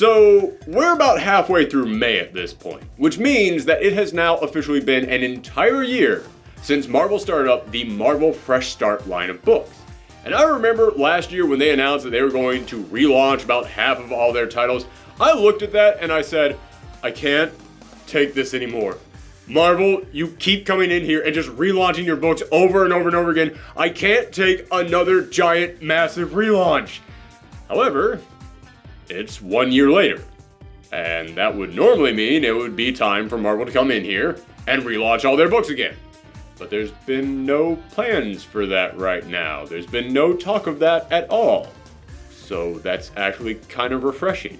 So, we're about halfway through May at this point, which means that it has now officially been an entire year since Marvel started up the Marvel Fresh Start line of books. And I remember last year when they announced that they were going to relaunch about half of all their titles, I looked at that and I said, I can't take this anymore. Marvel, you keep coming in here and just relaunching your books over and over and over again. I can't take another giant, massive relaunch. However, it's 1 year later. And that would normally mean it would be time for Marvel to come in here and relaunch all their books again. But there's been no plans for that right now. There's been no talk of that at all. So that's actually kind of refreshing.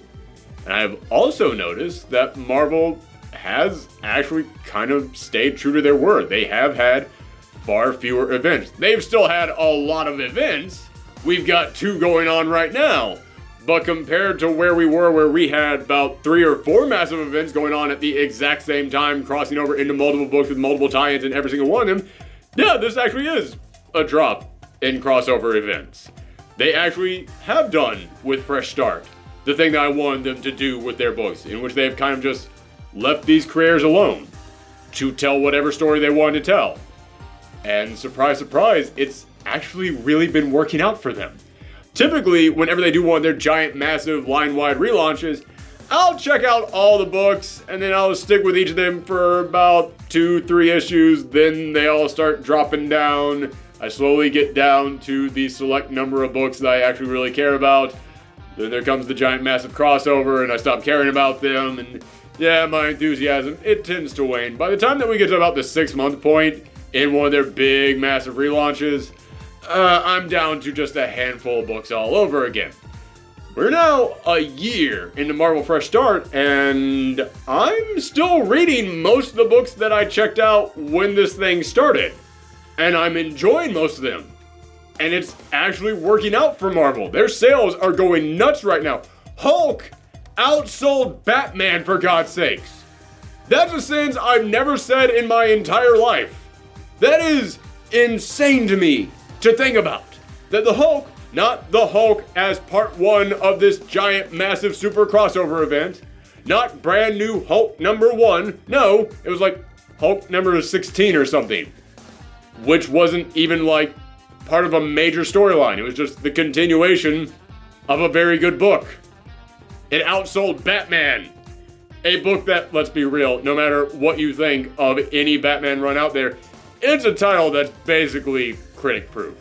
And I've also noticed that Marvel has actually kind of stayed true to their word. They have had far fewer events. They've still had a lot of events. We've got 2 going on right now. But compared to where we were, where we had about 3 or 4 massive events going on at the exact same time, crossing over into multiple books with multiple tie-ins in every single one of them, yeah, this actually is a drop in crossover events. They actually have done with Fresh Start the thing that I wanted them to do with their books, in which they've kind of just left these creators alone to tell whatever story they wanted to tell. And surprise, surprise, it's actually really been working out for them. Typically, whenever they do one of their giant, massive, line-wide relaunches, I'll check out all the books, and then I'll stick with each of them for about 2-3 issues, then they all start dropping down. I slowly get down to the select number of books that I actually really care about. Then there comes the giant, massive crossover, and I stop caring about them, and yeah, my enthusiasm, it tends to wane. By the time that we get to about the 6-month point in one of their big, massive relaunches, I'm down to just a handful of books all over again. We're now a year into Marvel Fresh Start, and I'm still reading most of the books that I checked out when this thing started. And I'm enjoying most of them. And it's actually working out for Marvel. Their sales are going nuts right now. Hulk outsold Batman, for God's sakes. That's a sentence I've never said in my entire life. That is insane to me to think about. That the Hulk, not the Hulk as part 1 of this giant, massive, super crossover event, not brand new Hulk number 1, no, it was like Hulk number 16 or something, which wasn't even like part of a major storyline. It was just the continuation of a very good book. It outsold Batman, a book that, let's be real, no matter what you think of any Batman run out there, it's a title that's basically critic-proof.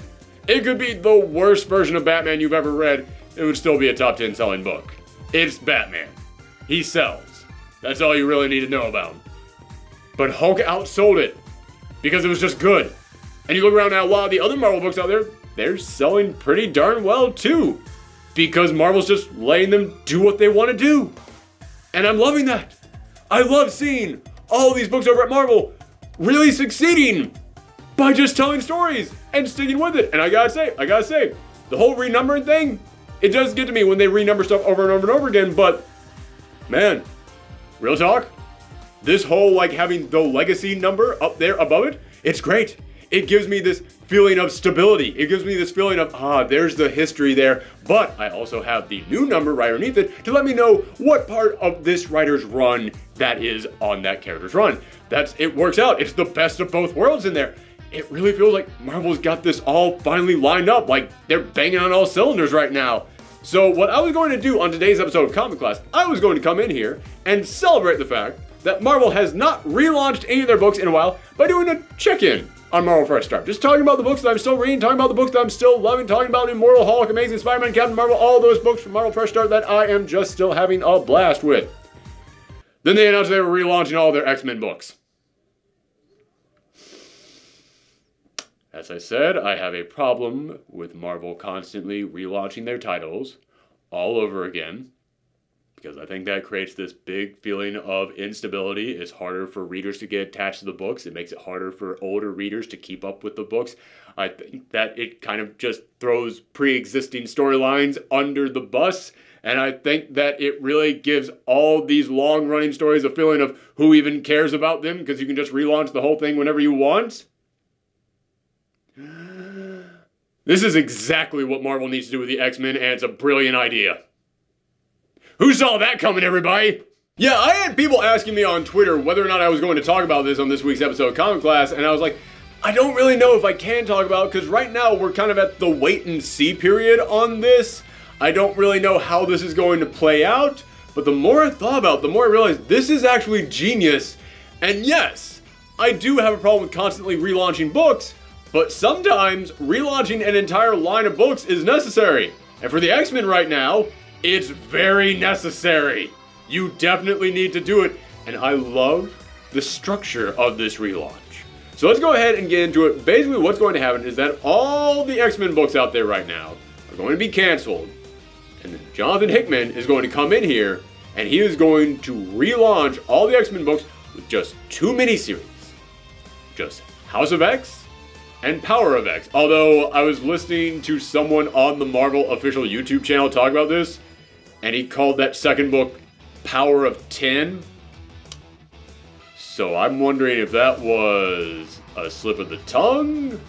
It could be the worst version of Batman you've ever read, it would still be a top 10 selling book. It's Batman. He sells. That's all you really need to know about him. But Hulk outsold it because it was just good. And you look around now, a lot of the other Marvel books out there, they're selling pretty darn well too. Because Marvel's just letting them do what they want to do. And I'm loving that. I love seeing all these books over at Marvel really succeeding by just telling stories and sticking with it. And I gotta say, the whole renumbering thing, it does get to me when they renumber stuff over and over and over again, but man, real talk, this whole like having the legacy number up there above it, it's great. It gives me this feeling of stability. It gives me this feeling of, there's the history there, but I also have the new number right underneath it to let me know what part of this writer's run that is on that character's run. It works out. It's the best of both worlds in there. It really feels like Marvel's got this all finally lined up, like they're banging on all cylinders right now. So what I was going to do on today's episode of Comic Class, I was going to come in here and celebrate the fact that Marvel has not relaunched any of their books in a while by doing a check-in on Marvel Fresh Start. Just talking about the books that I'm still reading, talking about the books that I'm still loving, talking about Immortal Hulk, Amazing Spider-Man, Captain Marvel, all those books from Marvel Fresh Start that I am just still having a blast with. Then they announced they were relaunching all their X-Men books. As I said, I have a problem with Marvel constantly relaunching their titles all over again, because I think that creates this big feeling of instability. It's harder for readers to get attached to the books. It makes it harder for older readers to keep up with the books. I think that it kind of just throws pre-existing storylines under the bus, and I think that it really gives all these long-running stories a feeling of who even cares about them, because you can just relaunch the whole thing whenever you want. This is exactly what Marvel needs to do with the X-Men, and it's a brilliant idea. Who saw that coming, everybody? Yeah, I had people asking me on Twitter whether or not I was going to talk about this on this week's episode of Comic Class, and I was like, I don't really know if I can talk about it, because right now we're kind of at the wait and see period on this. I don't really know how this is going to play out, but the more I thought about it, the more I realized this is actually genius. And yes, I do have a problem with constantly relaunching books, but sometimes relaunching an entire line of books is necessary. And for the X-Men right now, it's very necessary. You definitely need to do it, and I love the structure of this relaunch. So let's go ahead and get into it. Basically, what's going to happen is that all the X-Men books out there right now are going to be canceled, and then Jonathan Hickman is going to come in here, and he is going to relaunch all the X-Men books with just 2 miniseries. Just House of X and Power of X. Although, I was listening to someone on the Marvel official YouTube channel talk about this, and he called that second book Power of 10. So I'm wondering if that was a slip of the tongue,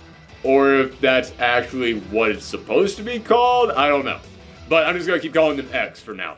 or if that's actually what it's supposed to be called. I don't know. But I'm just going to keep calling them X for now.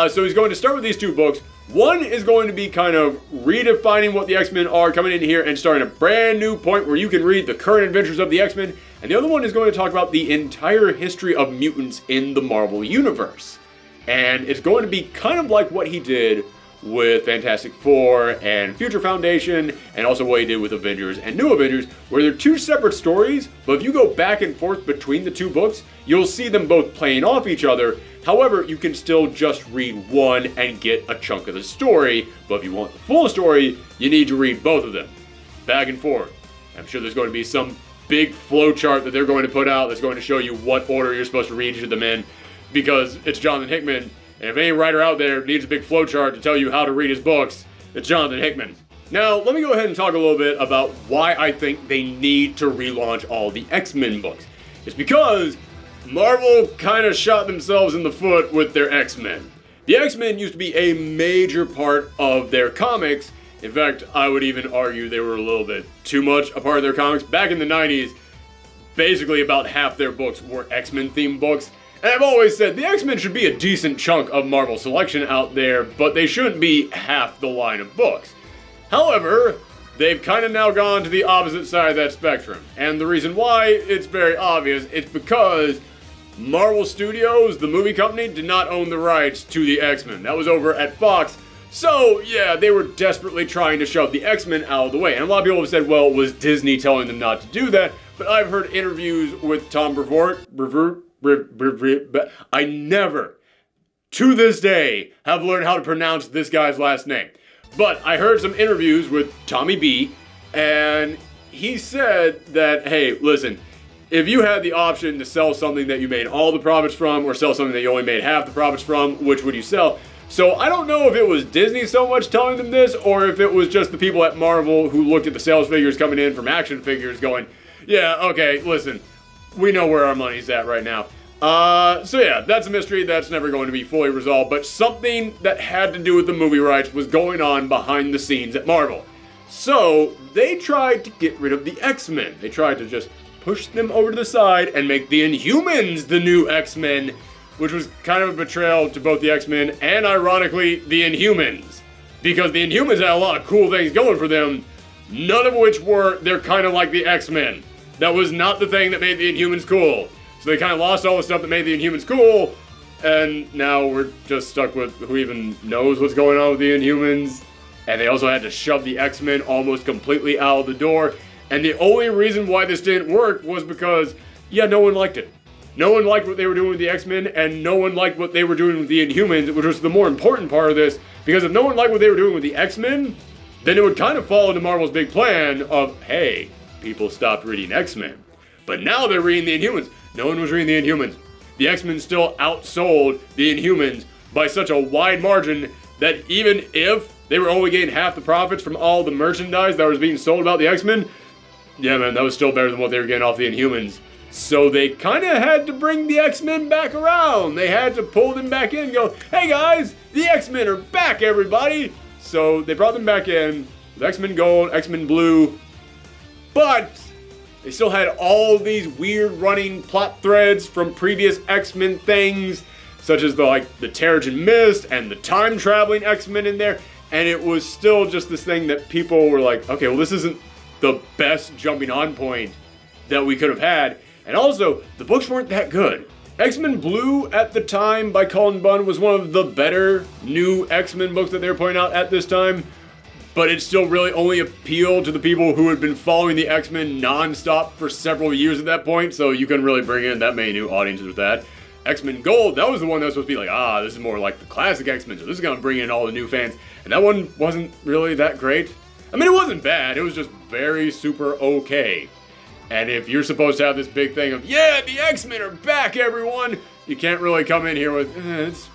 So he's going to start with these 2 books. One is going to be kind of redefining what the X-Men are, coming in here and starting a brand new point where you can read the current adventures of the X-Men. And the other one is going to talk about the entire history of mutants in the Marvel Universe. And it's going to be kind of like what he did with Fantastic Four and Future Foundation, and also what he did with Avengers and New Avengers, where they're 2 separate stories, but if you go back and forth between the 2 books, you'll see them both playing off each other. However, you can still just read one and get a chunk of the story, but if you want the full story, you need to read both of them, back and forth. I'm sure there's going to be some big flowchart that they're going to put out that's going to show you what order you're supposed to read each of them in, because it's Jonathan Hickman. And if any writer out there needs a big flowchart to tell you how to read his books, it's Jonathan Hickman. Now, let me go ahead and talk a little bit about why I think they need to relaunch all the X-Men books. It's because Marvel kind of shot themselves in the foot with their X-Men. The X-Men used to be a major part of their comics. In fact, I would even argue they were a little bit too much a part of their comics. Back in the 90s, basically about half their books were X-Men themed books. And I've always said the X-Men should be a decent chunk of Marvel selection out there, but they shouldn't be half the line of books. However, they've kind of now gone to the opposite side of that spectrum. And the reason why, it's very obvious. It's because Marvel Studios, the movie company, did not own the rights to the X-Men. That was over at Fox. So, yeah, they were desperately trying to shove the X-Men out of the way. And a lot of people have said, well, it was Disney telling them not to do that. But I've heard interviews with Tom Brevoort, I never, to this day, have learned how to pronounce this guy's last name. But I heard some interviews with Tommy B, and he said that, hey, listen, if you had the option to sell something that you made all the profits from, or sell something that you only made half the profits from, which would you sell? So I don't know if it was Disney so much telling them this, or if it was just the people at Marvel who looked at the sales figures coming in from action figures going, yeah, okay, listen, we know where our money's at right now. So yeah, that's a mystery that's never going to be fully resolved, but something that had to do with the movie rights was going on behind the scenes at Marvel. So they tried to get rid of the X-Men. They tried to just push them over to the side and make the Inhumans the new X-Men, which was kind of a betrayal to both the X-Men and, ironically, the Inhumans. Because the Inhumans had a lot of cool things going for them, none of which were, they're kind of like the X-Men. That was not the thing that made the Inhumans cool. So they kind of lost all the stuff that made the Inhumans cool, and now we're just stuck with who even knows what's going on with the Inhumans. And they also had to shove the X-Men almost completely out of the door. And the only reason why this didn't work was because, yeah, no one liked it. No one liked what they were doing with the X-Men, and no one liked what they were doing with the Inhumans, which was the more important part of this. Because if no one liked what they were doing with the X-Men, then it would kind of fall into Marvel's big plan of, hey, people stopped reading X-Men. But now they're reading the Inhumans. No one was reading the Inhumans. The X-Men still outsold the Inhumans by such a wide margin that even if they were only getting half the profits from all the merchandise that was being sold about the X-Men, yeah, man, that was still better than what they were getting off the Inhumans. So they kind of had to bring the X-Men back around. They had to pull them back in and go, hey guys, the X-Men are back, everybody. So they brought them back in with X-Men Gold, X-Men Blue, but they still had all these weird running plot threads from previous X-Men things. such as the Terrigen Mist and the time-traveling X-Men in there, and it was still just this thing that people were like, okay, well, this isn't the best jumping-on point that we could have had. And also, the books weren't that good. X-Men Blue at the time by Cullen Bunn was one of the better new X-Men books that they were putting out at this time, but it still really only appealed to the people who had been following the X-Men non-stop for several years at that point, so you couldn't really bring in that many new audiences with that. X-Men Gold, that was the one that was supposed to be like, this is more like the classic X-Men, so this is going to bring in all the new fans, and that one wasn't really that great. I mean, it wasn't bad, it was just very super okay. And if you're supposed to have this big thing of, yeah, the X-Men are back, everyone, you can't really come in here with, it's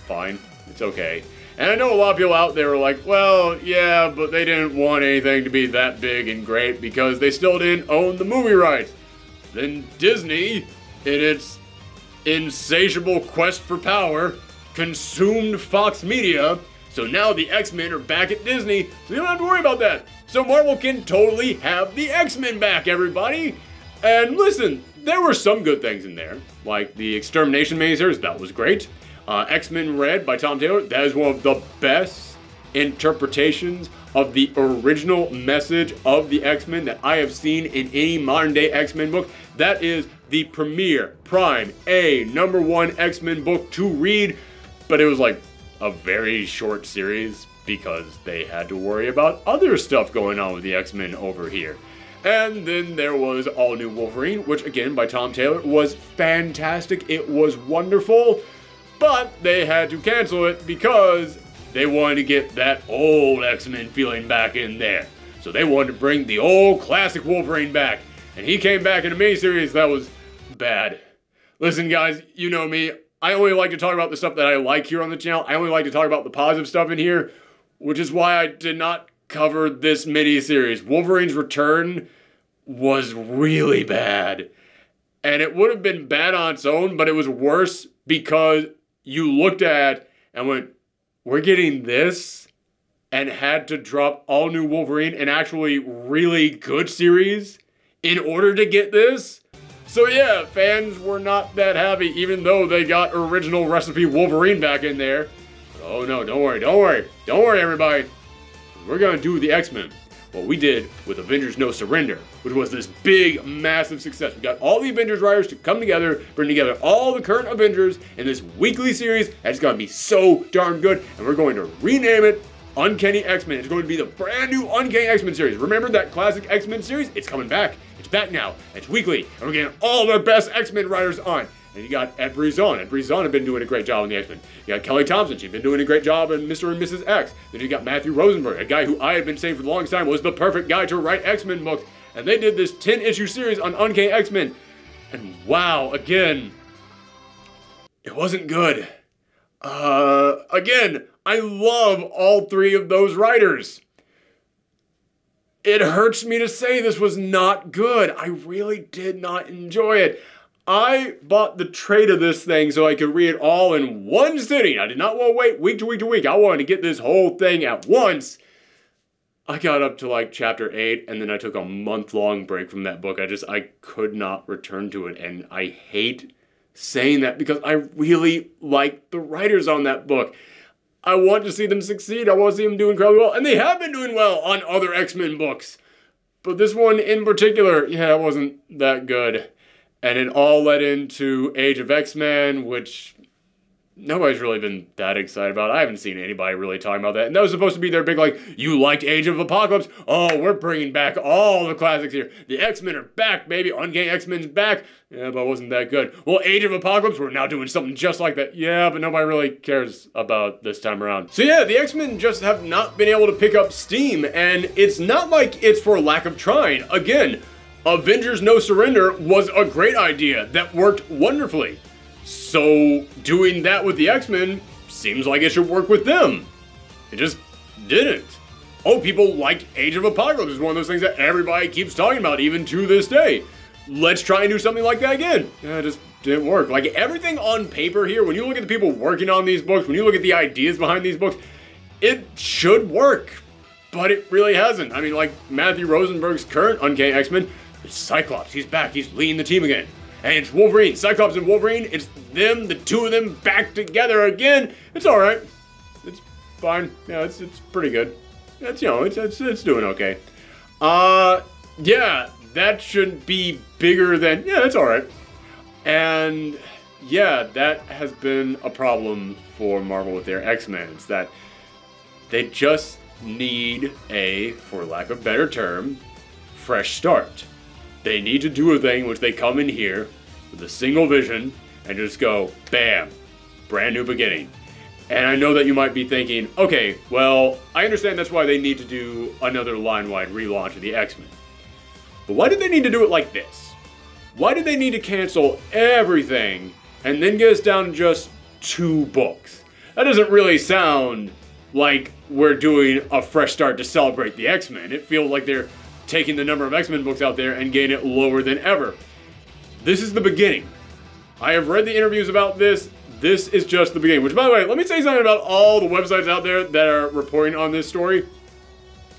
fine, it's okay. And I know a lot of people out there are like, well, yeah, but they didn't want anything to be that big and great because they still didn't own the movie rights. Then Disney, in its insatiable quest for power, consumed Fox Media, so now the X-Men are back at Disney, so you don't have to worry about that. So Marvel can totally have the X-Men back, everybody. And listen, there were some good things in there, like the Extermination miniseries, that was great. X-Men Red by Tom Taylor, that is one of the best interpretations of the original message of the X-Men that I have seen in any modern day X-Men book. That is the premier, prime, #1 X-Men book to read, but it was like a very short series because they had to worry about other stuff going on with the X-Men over here. And then there was All New Wolverine, which again by Tom Taylor was fantastic. It was wonderful, but they had to cancel it because they wanted to get that old X-Men feeling back in there. So they wanted to bring the old classic Wolverine back, and he came back in a miniseries that was bad. Listen guys, you know me, I only like to talk about the stuff that I like here on the channel. I only like to talk about the positive stuff in here, which is why I did not cover this miniseries. Wolverine's Return was really bad. And it would have been bad on its own, but it was worse because you looked at and went, we're getting this, and had to drop All New Wolverine, an actually really good series, in order to get this. So yeah, fans were not that happy, even though they got original recipe Wolverine back in there. But oh no, don't worry everybody. We're gonna do the X-Men what we did with Avengers No Surrender, which was this big, massive success. We got all the Avengers writers to come together, bring together all the current Avengers in this weekly series, and it's gonna be so darn good, and we're going to rename it Uncanny X-Men. It's going to be the brand new Uncanny X-Men series. Remember that classic X-Men series? It's coming back. It's back now. It's weekly, and we're getting all the best X-Men writers on. And you got Ed Brisson. Ed Brisson had been doing a great job in the X-Men. You got Kelly Thompson. She'd been doing a great job in Mr. and Mrs. X. Then you got Matthew Rosenberg, a guy who I had been saying for the longest time was the perfect guy to write X-Men books. And they did this 10-issue series on Uncanny X-Men. And wow, again, it wasn't good. Again, I love all three of those writers. It hurts me to say this was not good. I really did not enjoy it. I bought the trade of this thing so I could read it all in one sitting. I did not want to wait week to week to week. I wanted to get this whole thing at once. I got up to like chapter 8 and then I took a month-long break from that book. I could not return to it, and I hate saying that because I really like the writers on that book. I want to see them succeed. I want to see them do incredibly well, and they have been doing well on other X-Men books. But this one in particular, yeah, it wasn't that good. And it all led into Age of X-Men, which nobody's really been that excited about. I haven't seen anybody really talking about that. And that was supposed to be their big, like, you liked Age of Apocalypse? Oh, we're bringing back all the classics here. The X-Men are back, baby. Uncanny X-Men's back. Yeah, but it wasn't that good. Well, Age of Apocalypse, we're now doing something just like that. Yeah, but nobody really cares about this time around. So yeah, the X-Men just have not been able to pick up steam. And it's not like it's for lack of trying. Again, Avengers No Surrender was a great idea that worked wonderfully. So doing that with the X-Men seems like it should work with them. It just didn't. Oh, people liked Age of Apocalypse. It's one of those things that everybody keeps talking about even to this day. Let's try and do something like that again. Yeah, it just didn't work. Like everything on paper here, when you look at the people working on these books, when you look at the ideas behind these books, it should work. But it really hasn't. I mean, like Matthew Rosenberg's current Uncanny X-Men, it's Cyclops. He's back. He's leading the team again. And it's Wolverine, Cyclops and Wolverine. It's them, the two of them back together again. It's all right. It's fine. Yeah, it's pretty good. It's, you know, it's doing okay. Yeah, that should be bigger than, yeah, it's all right. And yeah, that has been a problem for Marvel with their X-Men. It's that they just need a, for lack of a better term, fresh start. They need to do a thing which they come in here with a single vision and just go, bam, brand new beginning. And I know that you might be thinking, okay, well, I understand that's why they need to do another line-wide relaunch of the X-Men. But why did they need to do it like this? Why did they need to cancel everything and then get us down to just 2 books? That doesn't really sound like we're doing a fresh start to celebrate the X-Men. It feels like they're taking the number of X-Men books out there and getting it lower than ever. This is the beginning. I have read the interviews about this. This is just the beginning. Which, by the way, let me say something about all the websites out there that are reporting on this story.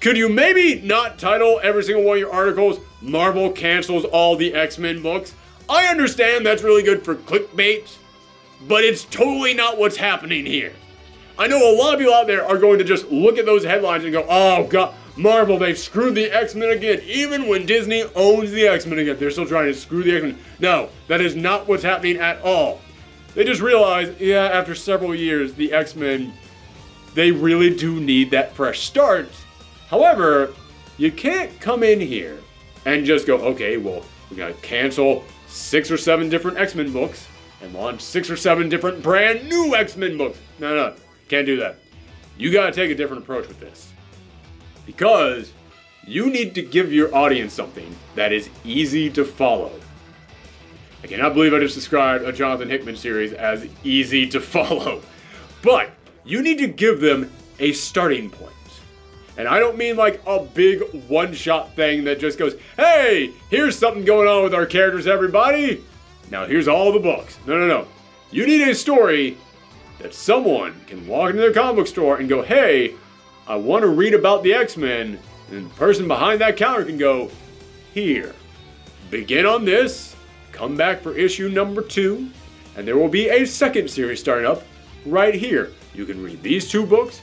Could you maybe not title every single one of your articles, Marvel cancels all the X-Men books? I understand that's really good for clickbait, but it's totally not what's happening here. I know a lot of people out there are going to just look at those headlines and go, oh god, Marvel, they've screwed the X-Men again. Even when Disney owns the X-Men again, they're still trying to screw the X-Men. No, that is not what's happening at all. They just realized, yeah, after several years, the X-Men, they really do need that fresh start. However, you can't come in here and just go, okay, well, we gotta cancel 6 or 7 different X-Men books and launch 6 or 7 different brand new X-Men books. No, can't do that. You gotta take a different approach with this. Because you need to give your audience something that is easy to follow. I cannot believe I just described a Jonathan Hickman series as easy to follow. But you need to give them a starting point. And I don't mean like a big one-shot thing that just goes, hey, here's something going on with our characters, everybody. Now here's all the books. No. You need a story that someone can walk into their comic book store and go, hey, I want to read about the X-Men. And the person behind that counter can go, here, begin on this, come back for issue number 2, and there will be a second series starting up right here. You can read these 2 books,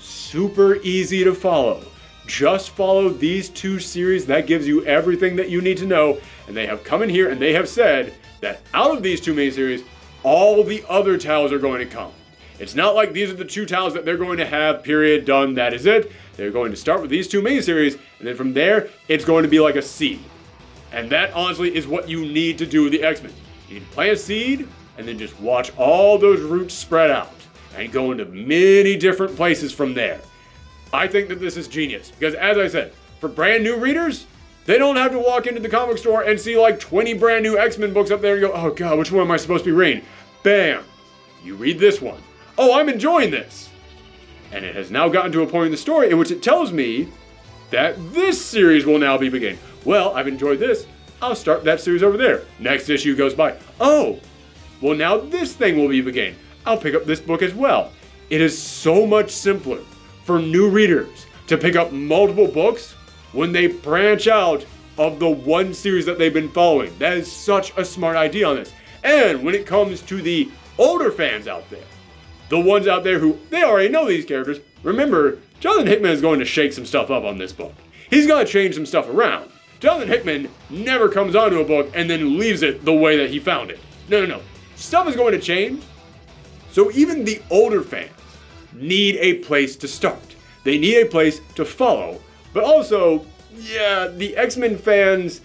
super easy to follow. Just follow these 2 series. That gives you everything that you need to know. And they have come in here and they have said that out of these 2 miniseries, all the other titles are going to come. It's not like these are the 2 titles that they're going to have, period, done, that is it. They're going to start with these 2 miniseries, and then from there, it's going to be like a seed. And that, honestly, is what you need to do with the X-Men. You need to plant a seed, and then just watch all those roots spread out, and go into many different places from there. I think that this is genius, because as I said, for brand new readers, they don't have to walk into the comic store and see like 20 brand new X-Men books up there and go, oh god, which one am I supposed to be reading? Bam! You read this one. Oh, I'm enjoying this. And it has now gotten to a point in the story in which it tells me that this series will now be beginning. Well, I've enjoyed this. I'll start that series over there. Next issue goes by. Oh, well now this thing will be beginning. I'll pick up this book as well. It is so much simpler for new readers to pick up multiple books when they branch out of the one series that they've been following. That is such a smart idea on this. And when it comes to the older fans out there, the ones out there who, they already know these characters, remember, Jonathan Hickman is going to shake some stuff up on this book. He's going to change some stuff around. Jonathan Hickman never comes onto a book and then leaves it the way that he found it. No. Stuff is going to change. So even the older fans need a place to start. They need a place to follow. But also, yeah, the X-Men fans,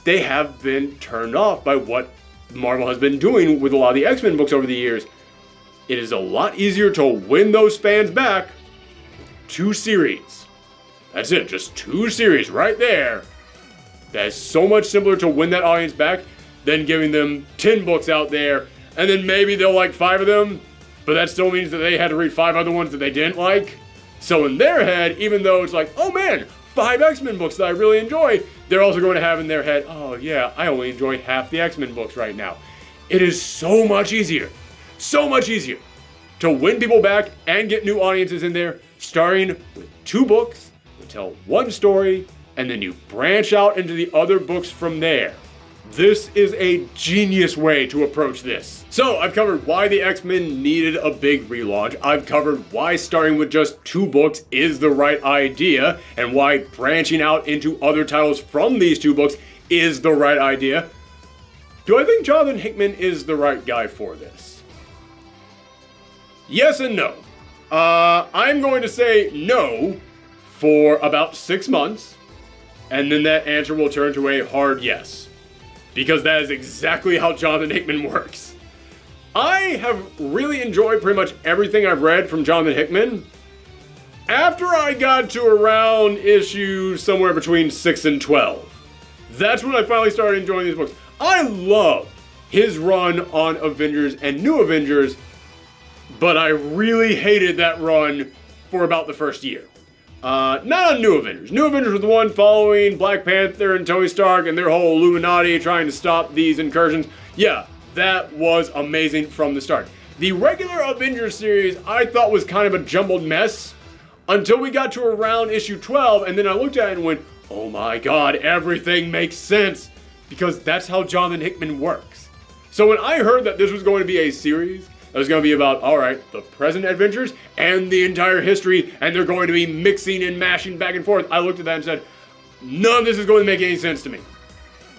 they have been turned off by what Marvel has been doing with a lot of the X-Men books over the years. It is a lot easier to win those fans back. 2 series. That's it, just 2 series right there. That is so much simpler to win that audience back than giving them 10 books out there, and then maybe they'll like 5 of them, but that still means that they had to read 5 other ones that they didn't like. So in their head, even though it's like, oh man, 5 X-Men books that I really enjoy, they're also going to have in their head, oh yeah, I only enjoy half the X-Men books right now. It is so much easier to win people back and get new audiences in there, starting with 2 books that tell one story, and then you branch out into the other books from there. This is a genius way to approach this. So I've covered why the X-Men needed a big relaunch. I've covered why starting with just 2 books is the right idea, and why branching out into other titles from these 2 books is the right idea. Do I think Jonathan Hickman is the right guy for this? Yes and no. I'm going to say no for about 6 months, and then that answer will turn to a hard yes. Because that is exactly how Jonathan Hickman works. I have really enjoyed pretty much everything I've read from Jonathan Hickman. After I got to around issue somewhere between 6 and 12, that's when I finally started enjoying these books. I love his run on Avengers and New Avengers, but I really hated that run for about the first year. Not on New Avengers. New Avengers was the one following Black Panther and Tony Stark and their whole Illuminati trying to stop these incursions. Yeah, that was amazing from the start. The regular Avengers series I thought was kind of a jumbled mess until we got to around issue 12, and then I looked at it and went, oh my god, everything makes sense, because that's how Jonathan Hickman works. So when I heard that this was going to be a series that was going to be about, alright, the present adventures and the entire history, and they're going to be mixing and mashing back and forth, I looked at that and said, none of this is going to make any sense to me.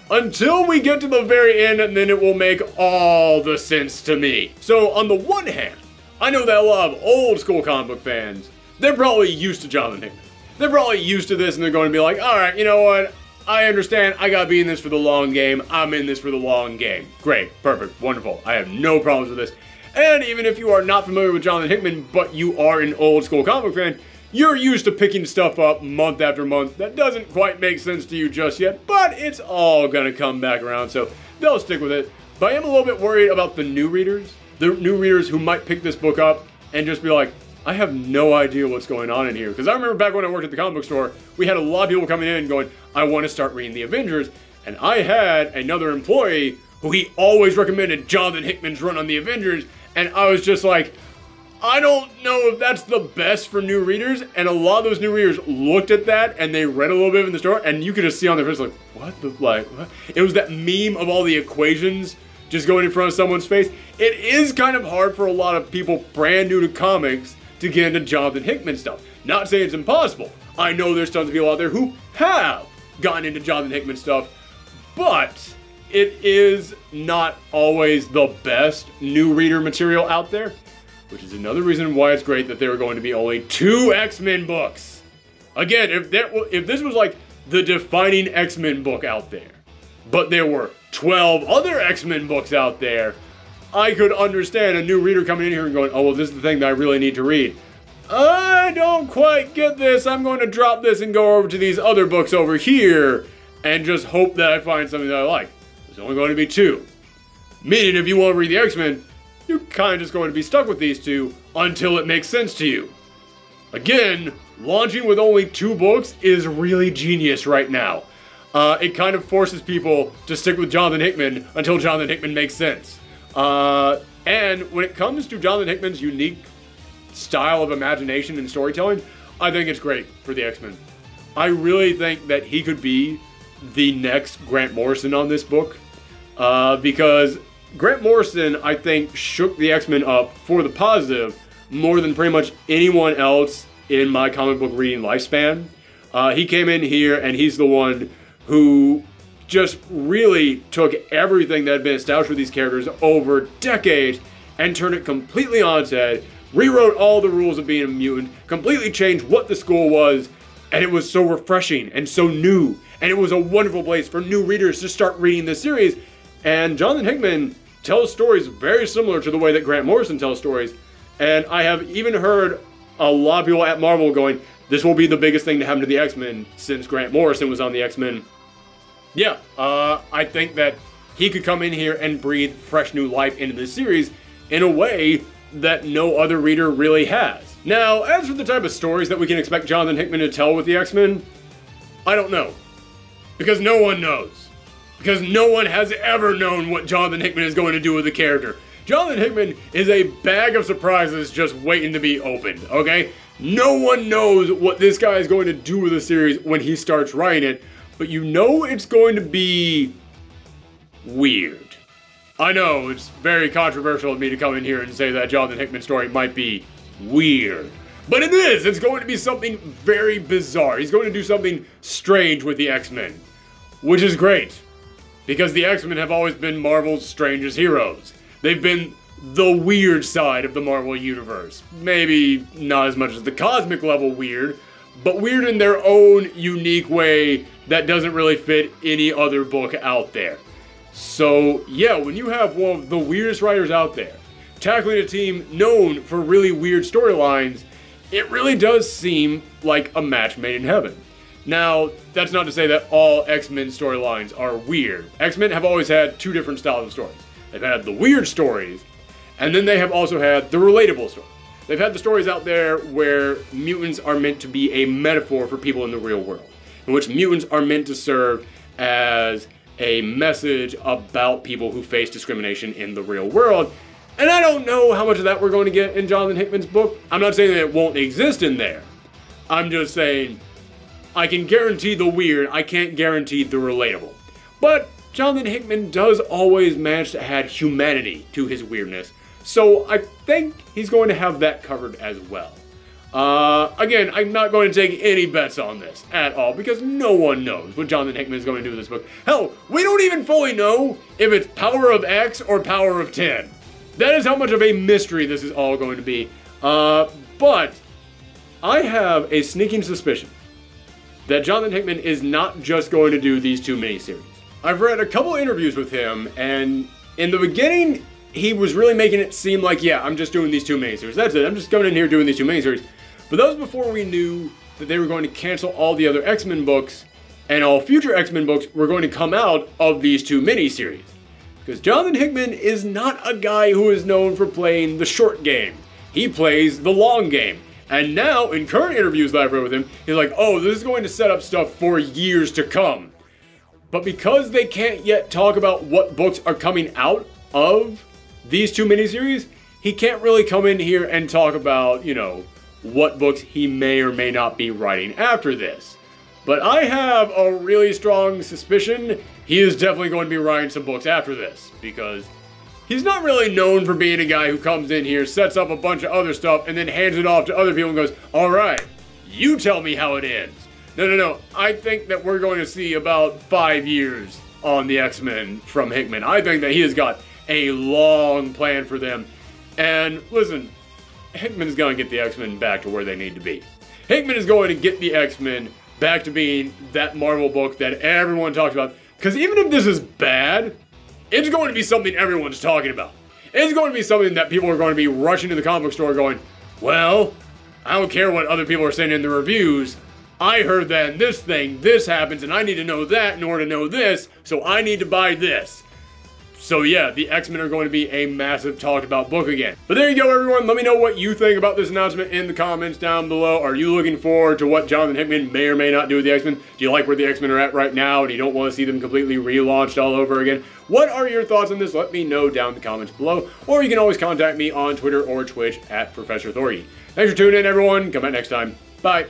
Until we get to the very end, and then it will make all the sense to me. So on the one hand, I know that a lot of old school comic book fans, they're probably used to Jonathan Hickman. They're probably used to this, and they're going to be like, alright, you know what? I understand, I gotta be in this for the long game. I'm in this for the long game. Great, perfect, wonderful. I have no problems with this. And even if you are not familiar with Jonathan Hickman, but you are an old school comic book fan, you're used to picking stuff up month after month that doesn't quite make sense to you just yet, but it's all gonna come back around, so they'll stick with it. But I am a little bit worried about the new readers who might pick this book up and just be like, I have no idea what's going on in here. Because I remember back when I worked at the comic book store, we had a lot of people coming in and going, I want to start reading the Avengers, and I had another employee who he always recommended Jonathan Hickman's run on the Avengers, and I was just like, I don't know if that's the best for new readers. And a lot of those new readers looked at that and they read a little bit in the store, and you could just see on their face like, what? It was that meme of all the equations just going in front of someone's face. It is kind of hard for a lot of people brand new to comics to get into Jonathan Hickman stuff. Not saying it's impossible. I know there's tons of people out there who have gotten into Jonathan Hickman stuff, but it is not always the best new reader material out there, which is another reason why it's great that there are going to be only 2 X-Men books. Again, if this was like the defining X-Men book out there, but there were 12 other X-Men books out there, I could understand a new reader coming in here and going, oh, well, this is the thing that I really need to read. I don't quite get this. I'm going to drop this and go over to these other books over here and just hope that I find something that I like. There's only going to be 2. Meaning, if you want to read the X-Men, you're kind of just going to be stuck with these 2 until it makes sense to you. Again, launching with only 2 books is really genius right now. It kind of forces people to stick with Jonathan Hickman until Jonathan Hickman makes sense. And when it comes to Jonathan Hickman's unique style of imagination and storytelling, I think it's great for the X-Men. I really think that he could be the next Grant Morrison on this book, because Grant Morrison, I think, shook the X-Men up for the positive more than pretty much anyone else in my comic book reading lifespan. He came in here and he's the one who just really took everything that had been established with these characters over decades and turned it completely on its head, rewrote all the rules of being a mutant, completely changed what the school was, and it was so refreshing and so new, and it was a wonderful place for new readers to start reading this series. And Jonathan Hickman tells stories very similar to the way that Grant Morrison tells stories, and I have even heard a lot of people at Marvel going, this will be the biggest thing to happen to the X-Men since Grant Morrison was on the X-Men. Yeah, I think that he could come in here and breathe fresh new life into this series in a way that no other reader really has. Now, as for the type of stories that we can expect Jonathan Hickman to tell with the X-Men, I don't know. Because no one knows. Because no one has ever known what Jonathan Hickman is going to do with the character. Jonathan Hickman is a bag of surprises just waiting to be opened, okay? No one knows what this guy is going to do with the series when he starts writing it, but you know it's going to be weird. I know it's very controversial of me to come in here and say that Jonathan Hickman story might be weird. But it is! It's going to be something very bizarre. He's going to do something strange with the X-Men. Which is great. Because the X-Men have always been Marvel's strangest heroes. They've been the weird side of the Marvel Universe. Maybe not as much as the cosmic level weird, but weird in their own unique way that doesn't really fit any other book out there. So, yeah, when you have one of the weirdest writers out there tackling a team known for really weird storylines, it really does seem like a match made in heaven. Now, that's not to say that all X-Men storylines are weird. X-Men have always had two different styles of stories. They've had the weird stories, and then they have also had the relatable stories. They've had the stories out there where mutants are meant to be a metaphor for people in the real world, in which mutants are meant to serve as a message about people who face discrimination in the real world. And I don't know how much of that we're going to get in Jonathan Hickman's book. I'm not saying that it won't exist in there. I'm just saying I can guarantee the weird, I can't guarantee the relatable. But Jonathan Hickman does always manage to add humanity to his weirdness, so I think he's going to have that covered as well. Again, I'm not going to take any bets on this at all, because no one knows what Jonathan Hickman is going to do with this book. Hell, we don't even fully know if it's Power of X or Power of 10. That is how much of a mystery this is all going to be. But I have a sneaking suspicion that Jonathan Hickman is not just going to do these two miniseries. I've read a couple interviews with him, and in the beginning, he was really making it seem like, yeah, I'm just doing these two miniseries. That's it. I'm just coming in here doing these two miniseries. But that was before we knew that they were going to cancel all the other X-Men books, and all future X-Men books were going to come out of these two miniseries. Because Jonathan Hickman is not a guy who is known for playing the short game. He plays the long game. And now, in current interviews that I've read with him, he's like, oh, this is going to set up stuff for years to come. But because they can't yet talk about what books are coming out of these two miniseries, he can't really come in here and talk about, you know, what books he may or may not be writing after this. But I have a really strong suspicion he is definitely going to be writing some books after this, because he's not really known for being a guy who comes in here, sets up a bunch of other stuff, and then hands it off to other people and goes, all right, you tell me how it ends. No. I think that we're going to see about 5 years on the X-Men from Hickman. I think that he has got a long plan for them. And listen, Hickman is going to get the X-Men back to where they need to be. Hickman is going to get the X-Men back to being that Marvel book that everyone talks about. Because even if this is bad, it's going to be something everyone's talking about. It's going to be something that people are going to be rushing to the comic book store going, well, I don't care what other people are saying in the reviews. I heard that in this thing, this happens, and I need to know that in order to know this, so I need to buy this. So yeah, the X-Men are going to be a massive talked about book again. But there you go, everyone. Let me know what you think about this announcement in the comments down below. Are you looking forward to what Jonathan Hickman may or may not do with the X-Men? Do you like where the X-Men are at right now, and you don't want to see them completely relaunched all over again? What are your thoughts on this? Let me know down in the comments below. Or you can always contact me on Twitter or Twitch at Professor Thorgy. Thanks for tuning in, everyone. Come back next time. Bye.